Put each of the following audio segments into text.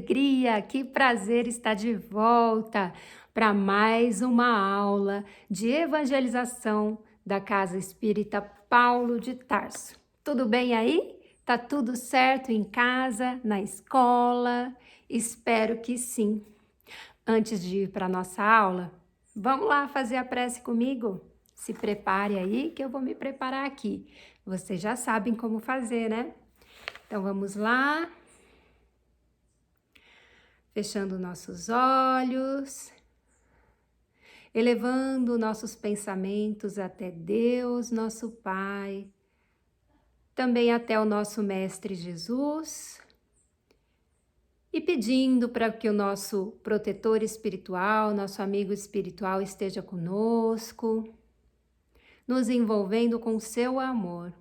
alegria, que prazer estar de volta para mais uma aula de evangelização da Casa Espírita Paulo de Tarso. Tudo bem aí? Tá tudo certo em casa, na escola? Espero que sim. Antes de ir para a nossa aula, vamos lá fazer a prece comigo? Se prepare aí que eu vou me preparar aqui. Vocês já sabem como fazer, né? Então vamos lá. Fechando nossos olhos, elevando nossos pensamentos até Deus, nosso Pai, também até o nosso Mestre Jesus, e pedindo para que o nosso protetor espiritual, nosso amigo espiritual esteja conosco, nos envolvendo com o seu amor,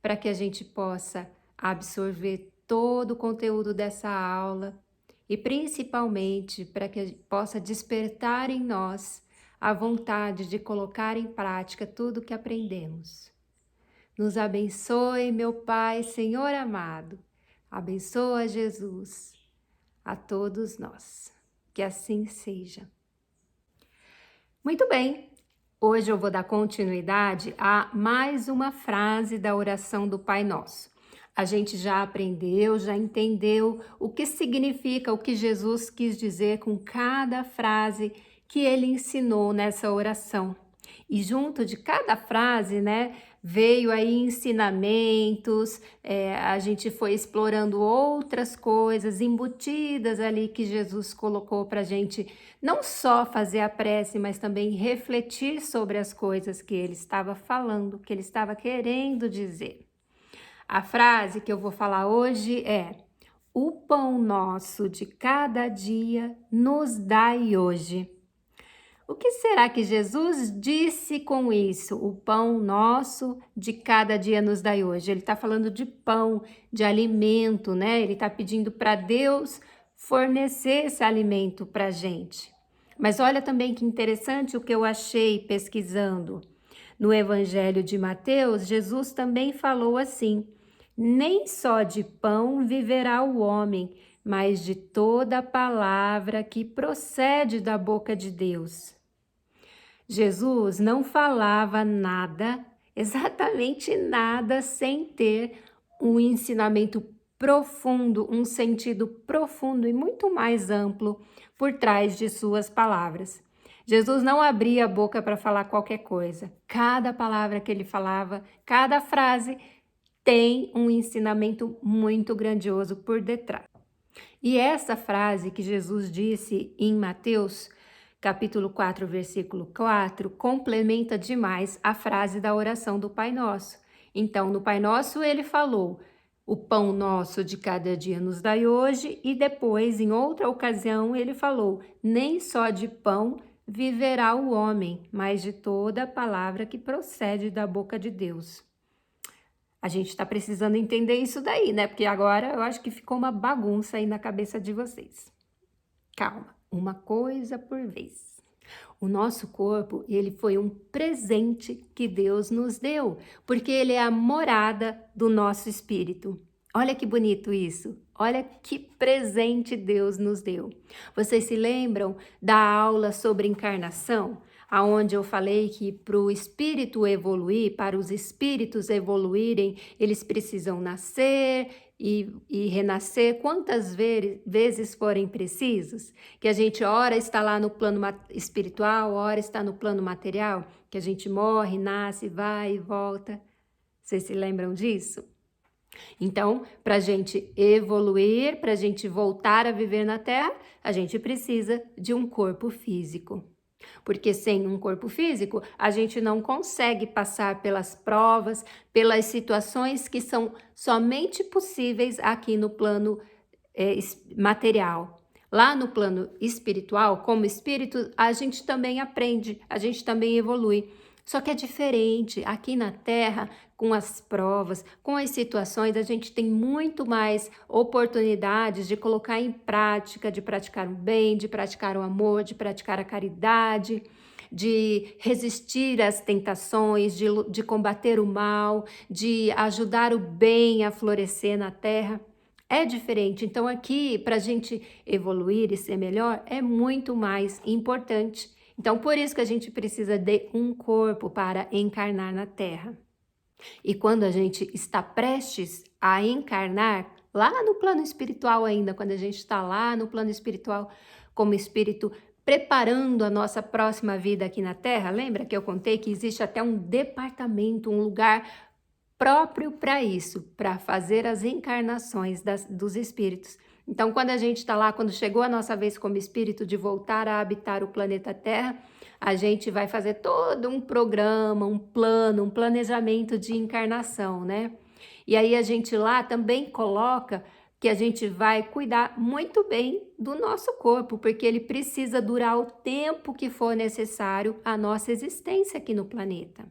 para que a gente possa absorver todo o conteúdo dessa aula e principalmente para que possa despertar em nós a vontade de colocar em prática tudo o que aprendemos. Nos abençoe, meu Pai, Senhor amado. Abençoa, Jesus, a todos nós. Que assim seja. Muito bem. Hoje eu vou dar continuidade a mais uma frase da oração do Pai Nosso. A gente já aprendeu, já entendeu o que significa, o que Jesus quis dizer com cada frase que ele ensinou nessa oração. E junto de cada frase, né, veio aí ensinamentos, a gente foi explorando outras coisas embutidas ali que Jesus colocou para a gente não só fazer a prece, mas também refletir sobre as coisas que ele estava falando, que ele estava querendo dizer. A frase que eu vou falar hoje é: o pão nosso de cada dia nos dai hoje. O que será que Jesus disse com isso? O pão nosso de cada dia nos dai hoje. Ele está falando de pão, de alimento, né? Ele está pedindo para Deus fornecer esse alimento para a gente. Mas olha também que interessante o que eu achei pesquisando. No Evangelho de Mateus, Jesus também falou assim: nem só de pão viverá o homem, mas de toda a palavra que procede da boca de Deus. Jesus não falava nada, exatamente nada, sem ter um ensinamento profundo, um sentido profundo e muito mais amplo por trás de suas palavras. Jesus não abria a boca para falar qualquer coisa. Cada palavra que ele falava, cada frase tem um ensinamento muito grandioso por detrás. E essa frase que Jesus disse em Mateus, capítulo 4, versículo 4, complementa demais a frase da oração do Pai Nosso. Então, no Pai Nosso, ele falou: o pão nosso de cada dia nos dai hoje, e depois, em outra ocasião, ele falou: nem só de pão viverá o homem, mas de toda a palavra que procede da boca de Deus. A gente está precisando entender isso daí, né? Porque agora eu acho que ficou uma bagunça aí na cabeça de vocês. Calma, uma coisa por vez. O nosso corpo, ele foi um presente que Deus nos deu, porque ele é a morada do nosso espírito. Olha que bonito isso. Olha que presente Deus nos deu. Vocês se lembram da aula sobre encarnação? Aonde eu falei que para o espírito evoluir, para os espíritos evoluírem, eles precisam nascer e renascer quantas vezes forem precisos, que a gente ora está lá no plano espiritual, ora está no plano material, que a gente morre, nasce, vai e volta. Vocês se lembram disso? Então, para a gente evoluir, para a gente voltar a viver na Terra, a gente precisa de um corpo físico. Porque sem um corpo físico, a gente não consegue passar pelas provas, pelas situações que são somente possíveis aqui no plano material. Lá no plano espiritual, como espírito, a gente também aprende, a gente também evolui. Só que é diferente. Aqui na Terra, com as provas, com as situações, a gente tem muito mais oportunidades de colocar em prática, de praticar o bem, de praticar o amor, de praticar a caridade, de resistir às tentações, de combater o mal, de ajudar o bem a florescer na Terra. é diferente. Então aqui, para a gente evoluir e ser melhor, é muito mais importante. Então por isso que a gente precisa de um corpo para encarnar na Terra. E quando a gente está prestes a encarnar, lá no plano espiritual ainda, quando a gente está lá no plano espiritual como espírito, preparando a nossa próxima vida aqui na Terra, lembra que eu contei que existe até um departamento, um lugar próprio para isso, para fazer as encarnações dos espíritos. Então, quando a gente está lá, quando chegou a nossa vez como espírito de voltar a habitar o planeta Terra, a gente vai fazer todo um programa, um plano, um planejamento de encarnação, né? E aí a gente lá também coloca que a gente vai cuidar muito bem do nosso corpo, porque ele precisa durar o tempo que for necessário a nossa existência aqui no planeta.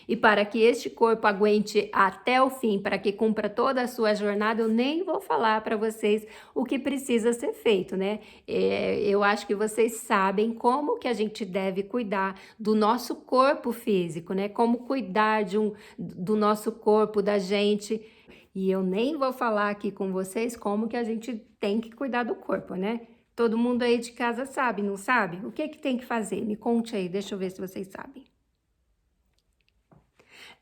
E para que este corpo aguente até o fim, para que cumpra toda a sua jornada, eu nem vou falar para vocês o que precisa ser feito, né? Eu acho que vocês sabem como que a gente deve cuidar do nosso corpo físico, né? Como cuidar do nosso corpo, da gente. E eu nem vou falar aqui com vocês como que a gente tem que cuidar do corpo, né? Todo mundo aí de casa sabe, não sabe? O que que tem que fazer? Me conte aí, deixa eu ver se vocês sabem.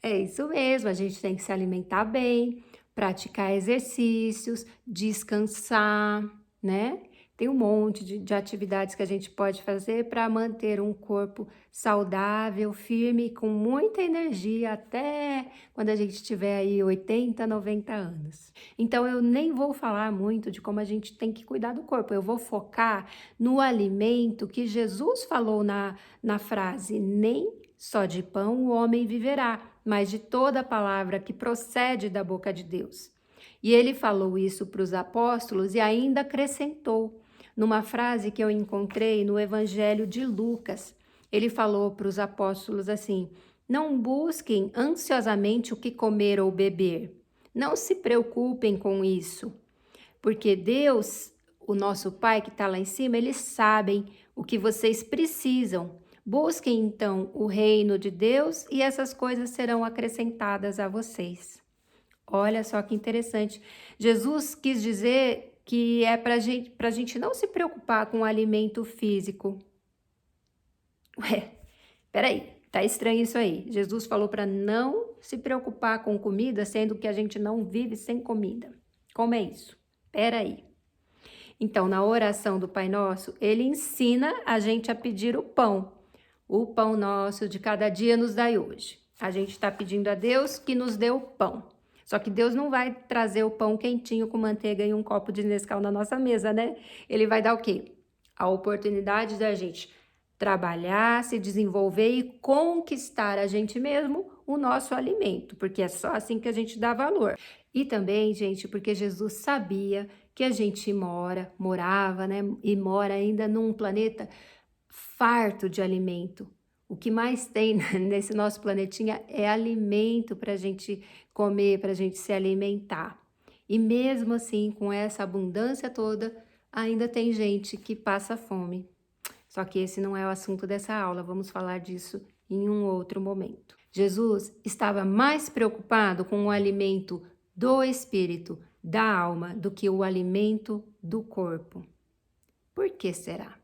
É isso mesmo, a gente tem que se alimentar bem, praticar exercícios, descansar, né? Tem um monte de atividades que a gente pode fazer para manter um corpo saudável, firme, com muita energia até quando a gente tiver aí 80, 90 anos. Então eu nem vou falar muito de como a gente tem que cuidar do corpo, eu vou focar no alimento que Jesus falou na frase, nem só de pão o homem viverá, mas de toda a palavra que procede da boca de Deus. E ele falou isso para os apóstolos e ainda acrescentou, numa frase que eu encontrei no Evangelho de Lucas. Ele falou para os apóstolos assim: não busquem ansiosamente o que comer ou beber. Não se preocupem com isso, porque Deus, o nosso Pai que está lá em cima, eles sabem o que vocês precisam. Busquem então o reino de Deus e essas coisas serão acrescentadas a vocês. Olha só que interessante. Jesus quis dizer que é para a gente não se preocupar com o alimento físico. Ué, peraí, tá estranho isso aí. Jesus falou para não se preocupar com comida, sendo que a gente não vive sem comida. Como é isso? Peraí. Então, na oração do Pai Nosso, ele ensina a gente a pedir o pão. O pão nosso de cada dia nos dai hoje. A gente está pedindo a Deus que nos dê o pão. Só que Deus não vai trazer o pão quentinho com manteiga e um copo de Nescau na nossa mesa, né? Ele vai dar o quê? A oportunidade da gente trabalhar, se desenvolver e conquistar a gente mesmo o nosso alimento, porque é só assim que a gente dá valor. E também, gente, porque Jesus sabia que a gente morava, né? E mora ainda num planeta farto de alimento. O que mais tem nesse nosso planetinha é alimento para a gente comer, para a gente se alimentar. E mesmo assim, com essa abundância toda, ainda tem gente que passa fome. Só que esse não é o assunto dessa aula, vamos falar disso em um outro momento. Jesus estava mais preocupado com o alimento do espírito, da alma, do que o alimento do corpo. Por que será?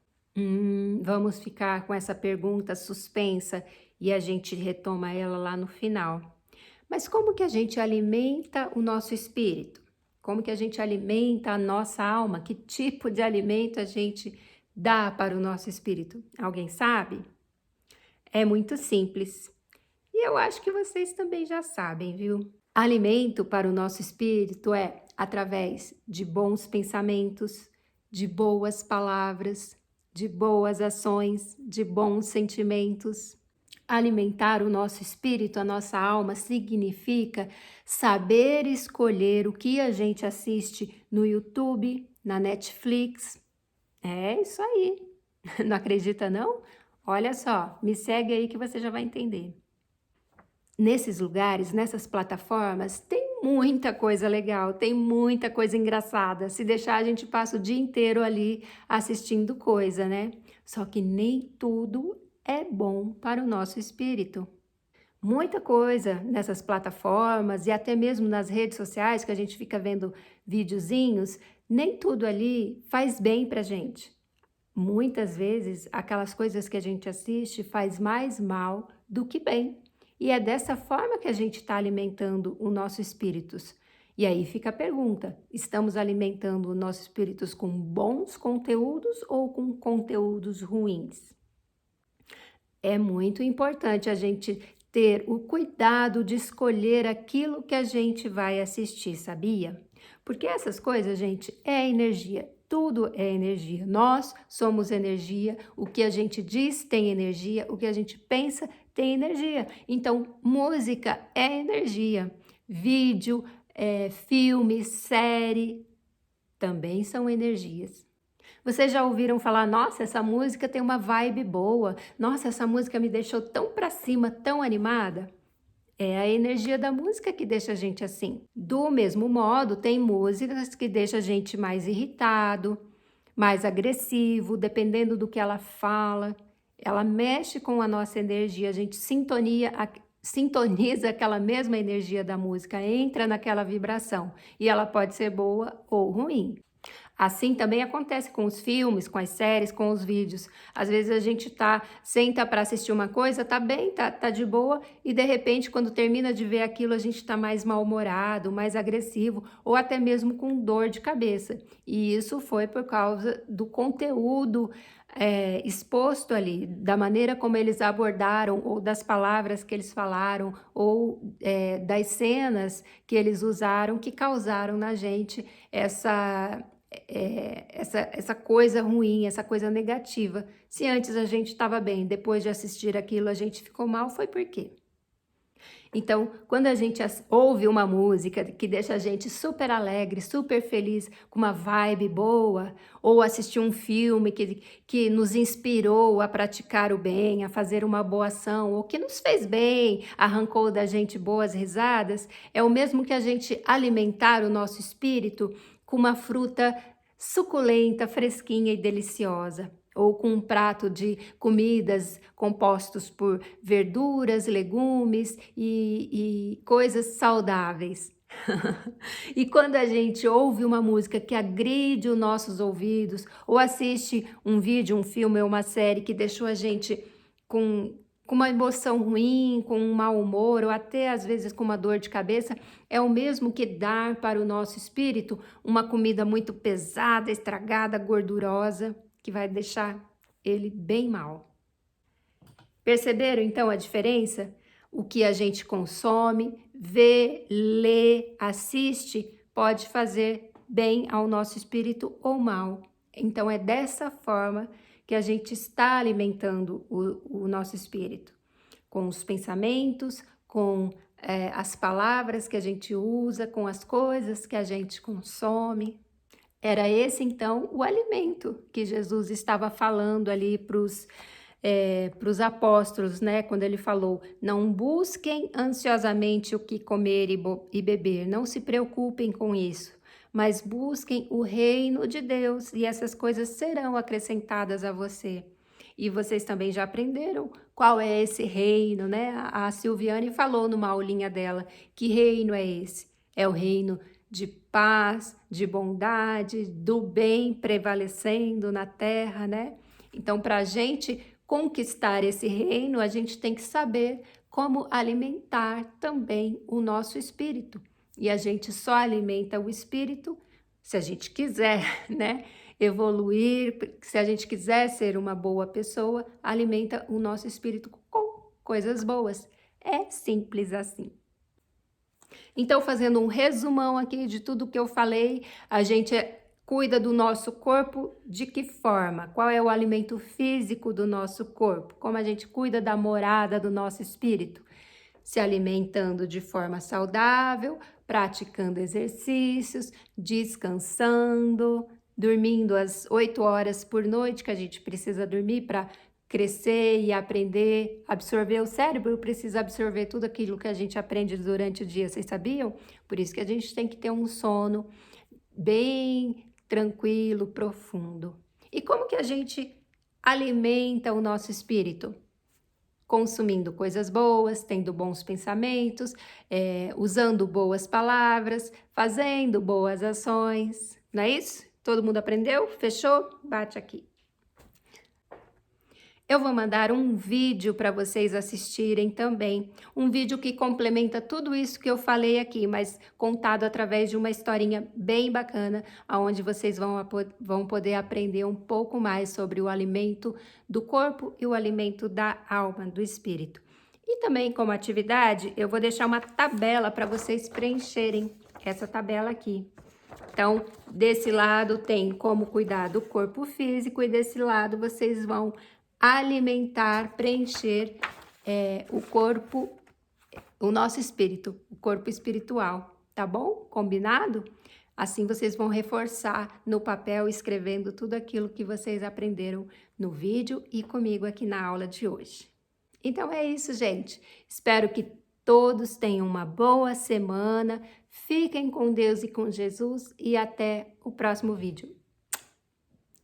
Vamos ficar com essa pergunta suspensa e a gente retoma ela lá no final. Mas como que a gente alimenta o nosso espírito? Como que a gente alimenta a nossa alma? Que tipo de alimento a gente dá para o nosso espírito? Alguém sabe? É muito simples. E eu acho que vocês também já sabem, viu? Alimento para o nosso espírito é através de bons pensamentos, de boas palavras, de boas ações, de bons sentimentos. Alimentar o nosso espírito, a nossa alma, significa saber escolher o que a gente assiste no YouTube, na Netflix. É isso aí. Não acredita, não? Olha só, me segue aí que você já vai entender. Nesses lugares, nessas plataformas, tem muita coisa legal, tem muita coisa engraçada. Se deixar, a gente passa o dia inteiro ali assistindo coisa, né? Só que nem tudo é bom para o nosso espírito. Muita coisa nessas plataformas e até mesmo nas redes sociais que a gente fica vendo videozinhos, nem tudo ali faz bem pra gente. Muitas vezes, aquelas coisas que a gente assiste faz mais mal do que bem. E é dessa forma que a gente está alimentando o nosso espíritos. E aí fica a pergunta: estamos alimentando o nosso espíritos com bons conteúdos ou com conteúdos ruins? É muito importante a gente ter o cuidado de escolher aquilo que a gente vai assistir, sabia? Porque essas coisas, gente, é energia. Tudo é energia. Nós somos energia. O que a gente diz tem energia. O que a gente pensa tem energia. Então, música é energia. Vídeo, filme, série também são energias. Vocês já ouviram falar, nossa, essa música tem uma vibe boa, nossa, essa música me deixou tão pra cima, tão animada? É a energia da música que deixa a gente assim. Do mesmo modo, tem músicas que deixam a gente mais irritado, mais agressivo, dependendo do que ela fala. Ela mexe com a nossa energia, a gente sintoniza aquela mesma energia da música, entra naquela vibração. E ela pode ser boa ou ruim. Assim também acontece com os filmes, com as séries, com os vídeos. Às vezes a gente senta para assistir uma coisa, tá bem, tá de boa, e de repente, quando termina de ver aquilo, a gente tá mais mal-humorado, mais agressivo, ou até mesmo com dor de cabeça. E isso foi por causa do conteúdo exposto ali, da maneira como eles abordaram, ou das palavras que eles falaram, ou das cenas que eles usaram, que causaram na gente essa coisa ruim, essa coisa negativa. Se antes a gente estava bem, depois de assistir aquilo a gente ficou mal, foi por quê? Então, quando a gente ouve uma música que deixa a gente super alegre, super feliz, com uma vibe boa, ou assistir um filme que nos inspirou a praticar o bem, a fazer uma boa ação, ou que nos fez bem, arrancou da gente boas risadas, é o mesmo que a gente alimentar o nosso espírito com uma fruta suculenta, fresquinha e deliciosa, ou com um prato de comidas compostos por verduras, legumes e coisas saudáveis. E quando a gente ouve uma música que agride os nossos ouvidos, ou assiste um vídeo, um filme ou uma série que deixou a gente com uma emoção ruim, com um mau humor, ou até às vezes com uma dor de cabeça, é o mesmo que dar para o nosso espírito uma comida muito pesada, estragada, gordurosa, que vai deixar ele bem mal. Perceberam então a diferença? O que a gente consome, vê, lê, assiste, pode fazer bem ao nosso espírito ou mal. Então é dessa forma que a gente está alimentando o nosso espírito, com os pensamentos, com as palavras que a gente usa, com as coisas que a gente consome. Era esse, então, o alimento que Jesus estava falando ali para os apóstolos, né? Quando ele falou, não busquem ansiosamente o que comer e beber, não se preocupem com isso, mas busquem o reino de Deus e essas coisas serão acrescentadas a você. E vocês também já aprenderam qual é esse reino, né? A Silviane falou numa aulinha dela, que reino é esse? É o reino de paz, de bondade, do bem prevalecendo na terra, né? Então, para a gente conquistar esse reino, a gente tem que saber como alimentar também o nosso espírito. E a gente só alimenta o espírito se a gente quiser, né? Evoluir, se a gente quiser ser uma boa pessoa, alimenta o nosso espírito com coisas boas. É simples assim. Então, fazendo um resumão aqui de tudo que eu falei, a gente cuida do nosso corpo de que forma? Qual é o alimento físico do nosso corpo? Como a gente cuida da morada do nosso espírito? Se alimentando de forma saudável, praticando exercícios, descansando, dormindo as 8 horas por noite que a gente precisa dormir para crescer e aprender, absorver. O cérebro precisa absorver tudo aquilo que a gente aprende durante o dia, vocês sabiam? Por isso que a gente tem que ter um sono bem tranquilo, profundo. E como que a gente alimenta o nosso espírito? consumindo coisas boas, tendo bons pensamentos, usando boas palavras, fazendo boas ações. Não é isso? Todo mundo aprendeu? Fechou? Bate aqui. Eu vou mandar um vídeo para vocês assistirem também, um vídeo que complementa tudo isso que eu falei aqui, mas contado através de uma historinha bem bacana, onde vocês vão poder aprender um pouco mais sobre o alimento do corpo e o alimento da alma, do espírito. E também, como atividade, eu vou deixar uma tabela para vocês preencherem essa tabela aqui. Então, desse lado tem como cuidar do corpo físico e desse lado vocês vão alimentar, preencher o corpo, o nosso espírito, o corpo espiritual, tá bom? Combinado? Assim vocês vão reforçar no papel, escrevendo tudo aquilo que vocês aprenderam no vídeo e comigo aqui na aula de hoje. Então é isso, gente. Espero que todos tenham uma boa semana, fiquem com Deus e com Jesus e até o próximo vídeo.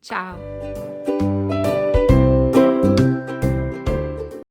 Tchau!